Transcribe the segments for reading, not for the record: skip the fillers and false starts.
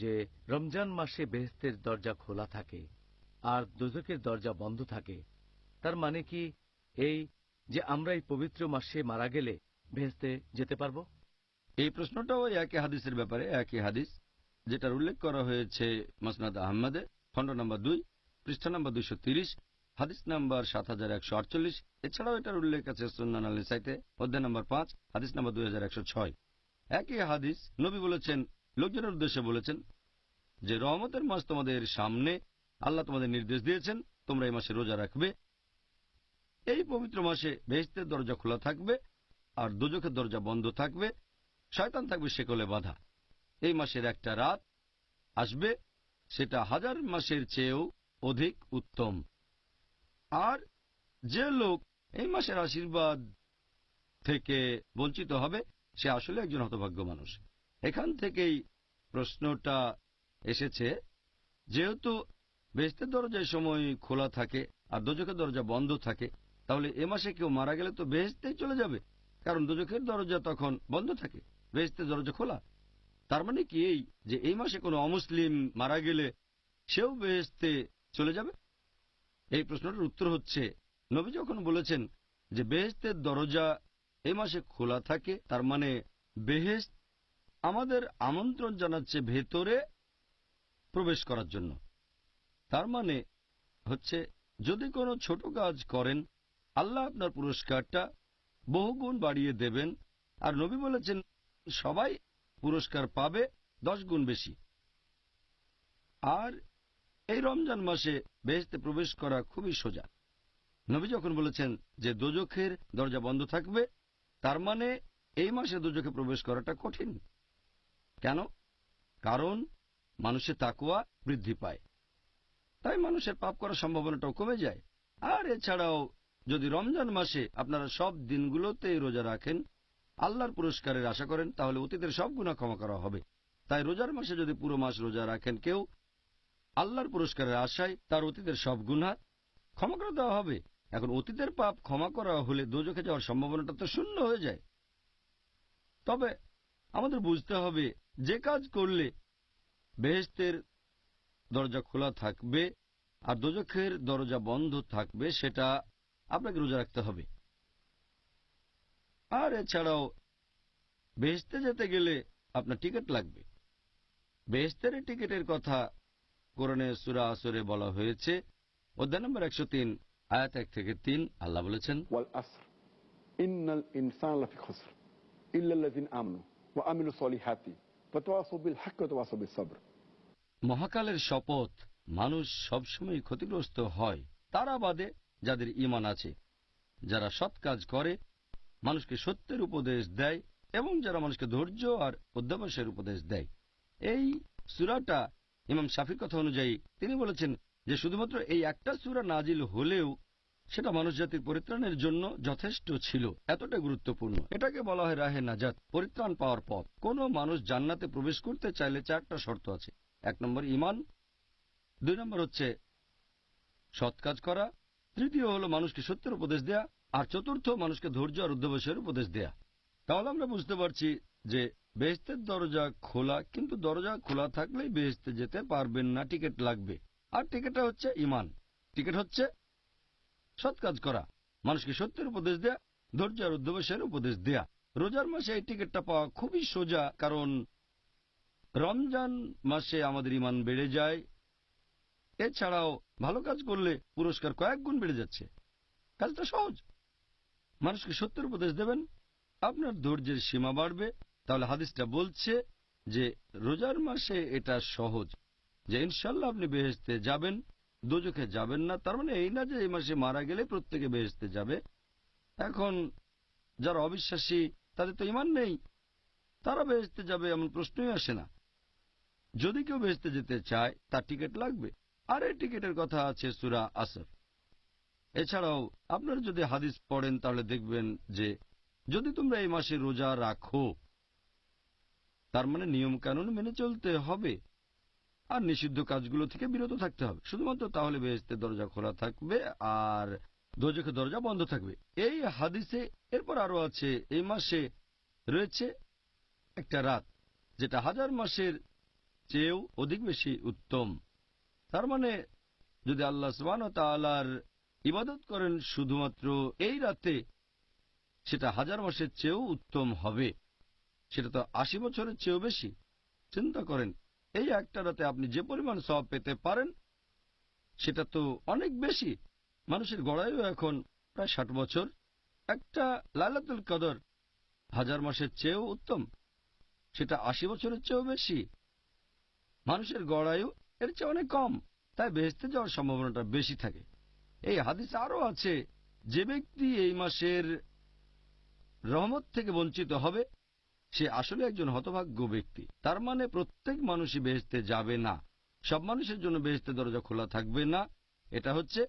যে রমজান মাসে বেহেশতের দরজা খোলা থাকে আর দোজখের দরজা বন্ধ থাকে, তার মানে কি এই যে আমরা এই পবিত্র মাসে মারা গেলে বেহেশতে যেতে পারব? এই প্রশ্নটাও একই হাদিসের ব্যাপারে, একই হাদিস যেটার উল্লেখ করা হয়েছে মাসনাদ আহমদে, খণ্ড নম্বর 2, পৃষ্ঠা নম্বর 230, হাদিস নাম্বার 7148। এছাড়াও এটার উল্লেখ আছে সুন্নান আল-নিসাইতে, অধ্যায় নম্বর 5, হাদিস নম্বর 2106। একই হাদিস নবী বলেছেন, লোকজনের উদ্দেশ্যে বলেছেন যে রহমতের মাস তোমাদের সামনে, আল্লাহ তোমাদের নির্দেশ দিয়েছেন তোমরা এই মাসে রোজা রাখবে। এই পবিত্র মাসে বেহেশতের দরজা খোলা থাকবে আর দোজখের দরজা বন্ধ থাকবে, শয়তান থাকবে শেকলে বাঁধা। এই মাসের একটা রাত আসবে, সেটা 1000 মাসের চেয়েও অধিক উত্তম। আর যে লোক এই মাসের আশীর্বাদ থেকে বঞ্চিত হবে সে আসলে একজন হতভাগ্য মানুষ। এখান থেকেই প্রশ্নটা এসেছে, যেহেতু বেহেশতের দরজা সময় খোলা থাকে আর দোজখের দরজা বন্ধ থাকে, তাহলে এ মাসে কেউ মারা গেলে তো বেহেশতেই চলে যাবে, কারণ দোজখের দরজা তখন বন্ধ থাকে, বেহেশতের দরজা খোলা। তার মানে কি এই যে এই মাসে কোনো অমুসলিম মারা গেলে সেও বেহেশতে চলে যাবে? এই প্রশ্নটার উত্তর হচ্ছে, নবী যখন বলেছেন যে বেহেশতের দরজা এই মাসে খোলা থাকে, তার মানে বেহেশত আমাদের আমন্ত্রণ জানাচ্ছে ভেতরে প্রবেশ করার জন্য। তার মানে হচ্ছে, যদি কোনো ছোট কাজ করেন আল্লাহ আপনার পুরস্কারটা বহুগুণ বাড়িয়ে দেবেন। আর নবী বলেছেন সবাই পুরস্কার পাবে 10 গুণ বেশি। আর এই রমজান মাসে বেহেশতে প্রবেশ করা খুবই সোজা। নবী যখন বলেছেন যে দোজখের দরজা বন্ধ থাকবে, তার মানে এই মাসে দোজখে প্রবেশ করাটা কঠিন। কেন? কারণ মানুষের তাকওয়া বৃদ্ধি পায়, তাই মানুষের পাপ করার সম্ভাবনাটাও কমে যায়। আর এছাড়াও যদি রমজান মাসে আপনারা সব দিনগুলোতেই রোজা রাখেন, আল্লাহর পুরস্কারের আশা করেন, তাহলে অতীতের সব গুনাহ ক্ষমা করা হবে। তাই রোজার মাসে যদি পুরো মাস রোজা রাখেন কেউ, আল্লাহর পুরস্কারের আশায় তার অতীতের সব গুনাহ ক্ষমা করে দেওয়া হবে। এখন অতীতের পাপ ক্ষমা করা হলে দোজখে যাওয়ার সম্ভাবনাটা তো শূন্য হয়ে যায়। তবে আমাদের বুঝতে হবে, যে কাজ করলে বেহেশতের দরজা খোলা থাকবে আর দোজখের দরজা বন্ধ থাকবে সেটা আপনাকে রোজা রাখতে হবে। আর এছাড়াও বেহেশতে যেতে গেলে আপনার টিকিট লাগবে। বেহেশতের টিকিটের কথা কোরআনে সূরা আসরে বলা হয়েছে, অধ্যায় নম্বর 103, আয়াত 1 থেকে 3। আল্লাহ বলেছেন, ওয়াল আসর ইন্নাল ইনসানা লাফি খুসর ইল্লাল্লাযিনা আমানু ওয়া আমিলুস সলিহাতি ওয়া তাওয়াসাউ বিল হাক্কি ওয়া তাওয়াসাউ বিস সবর। মহাকালের শপথ, মানুষ সবসময় ক্ষতিগ্রস্ত হয় তারা বাদে যাদের ঈমান আছে, যারা সৎ কাজ করে, মানুষকে সত্যের উপদেশ দেয় এবং যারা মানুষকে ধৈর্য আর অধ্যবসায়ের উপদেশ দেয়। এই সূরাটা ইমাম শাফির কথা অনুযায়ী তিনি বলেছেন যে শুধুমাত্র এই একটা সূরা নাজিল হলেও সেটা মানুষ জাতির পরিত্রাণের জন্য যথেষ্ট ছিল, এতটা গুরুত্বপূর্ণ। এটাকে বলা হয় রাহে নাজাত, পরিত্রাণ পাওয়ার পথ। কোনো মানুষ জান্নাতে প্রবেশ করতে চাইলে 4টা শর্ত আছে। 1 নম্বর ঈমান, 2 নম্বর হচ্ছে সৎ কাজ করা, তৃতীয় হলো মানুষকে সত্যের উপদেশ দেয়া, আর চতুর্থ মানুষকে ধৈর্য আর অধ্যবসায়ের উপদেশ দেয়া। তাহলে আমরা বুঝতে পারছি যে বেহেশতের দরজা খোলা, কিন্তু দরজা খোলা থাকলেই বেহেশতে যেতে পারবেন না, টিকিট লাগবে। আর টিকিটটা হচ্ছে ঈমান, টিকিট হচ্ছে সৎ কাজ করা, মানুষকে সত্যের উপদেশ দেয়া, ধৈর্য আর অধ্যবসায়ের উপদেশ দেয়া। রোজার মাসে এই টিকিটটা পাওয়া খুবই সোজা, কারণ রমজান মাসে আমাদের ঈমান বেড়ে যায়। এছাড়াও ভালো কাজ করলে পুরস্কার কয়েক গুণ বেড়ে যাচ্ছে। কাজটা সহজ। মানুষকে সত্যের উপদেশ দেবেন, আপনার ধৈর্যের সীমা বাড়বে। তাহলে হাদিসটা বলছে যে রোজার মাসে এটা সহজ, যে ইনশাল্লাহ আপনি বেহেশতে যাবেন, দোজখে যাবেন না। তার মানে এই না যে এই মাসে মারা গেলে প্রত্যেকে বেহেশতে যাবে। এখন যারা অবিশ্বাসী, তাদের তো ঈমান নেই, তারা বেহেশতে যাবে এমন প্রশ্নই আসে না। যদি কেউ বেহেশতে যেতে চায় তার টিকিট লাগবে, আর এই টিকিটের কথা আছে সূরা আসর। এছাড়াও আপনারা যদি হাদিস পড়েন তাহলে দেখবেন যে যদি তোমরা এই মাসে রোজা রাখো, তার মানে নিয়ম কানুন মেনে চলতে হবে আর নিষিদ্ধ কাজগুলো থেকে বিরত থাকতে হবে, শুধুমাত্র তাহলে বেহেশতের দরজা খোলা থাকবে আর দোজখের দরজা বন্ধ থাকবে। এই হাদিসে এরপর আরো আছে, এই মাসে রয়েছে একটা রাত যেটা 1000 মাসের চেয়েও অধিক বেশি উত্তম। তার মানে যদি আল্লাহ সুবহানাহু ওয়া তাআলার ইবাদত করেন শুধুমাত্র এই রাতে, সেটা 1000 মাসের চেয়েও উত্তম হবে। সেটা তো 80 বছরের চেয়েও বেশি। চিন্তা করেন, এই একটা রাতে আপনি যে পরিমাণ সওয়াব পেতে পারেন সেটা তো অনেক বেশি। মানুষের গড়ায়ু এখন প্রায় 60 বছর। একটা লাইলাতুল কদর 1000 মাসের চেয়েও উত্তম, সেটা 80 বছরের চেয়েও বেশি। মানুষের গড়ায়ু এর চেয়ে অনেক কম, তাই বেহেশতে যাওয়ার সম্ভাবনাটা বেশি থাকে। এই হাদিস আরও আছে, যে ব্যক্তি এই মাসের রহমত থেকে বঞ্চিত হবে সে আসলে একজন হতভাগ্য ব্যক্তি। তার মানে প্রত্যেক মানুষই বেহেশতে যাবে না, সব মানুষের জন্য বেহেশতের দরজা খোলা থাকবে না। এটা হচ্ছে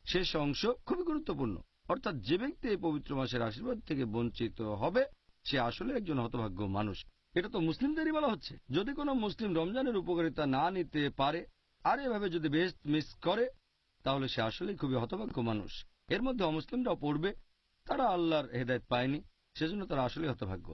শেষ অংশ, খুবই গুরুত্বপূর্ণ। অর্থাৎ যে ব্যক্তি এই পবিত্র মাসের আশীর্বাদ থেকে বঞ্চিত হবে সে আসলে একজন হতভাগ্য মানুষ। এটা তো মুসলিমদেরই বলা হচ্ছে। যদি কোনো মুসলিম রমজানের উপকারিতা না নিতে পারে আর এভাবে যদি বেহেশত মিস করে তাহলে সে আসলেই খুবই হতভাগ্য মানুষ। এর মধ্যে অমুসলিমরাও পড়বে, তারা আল্লাহর হেদায়েত পায়নি, সেজন্য তারা আসলেই হতভাগ্য।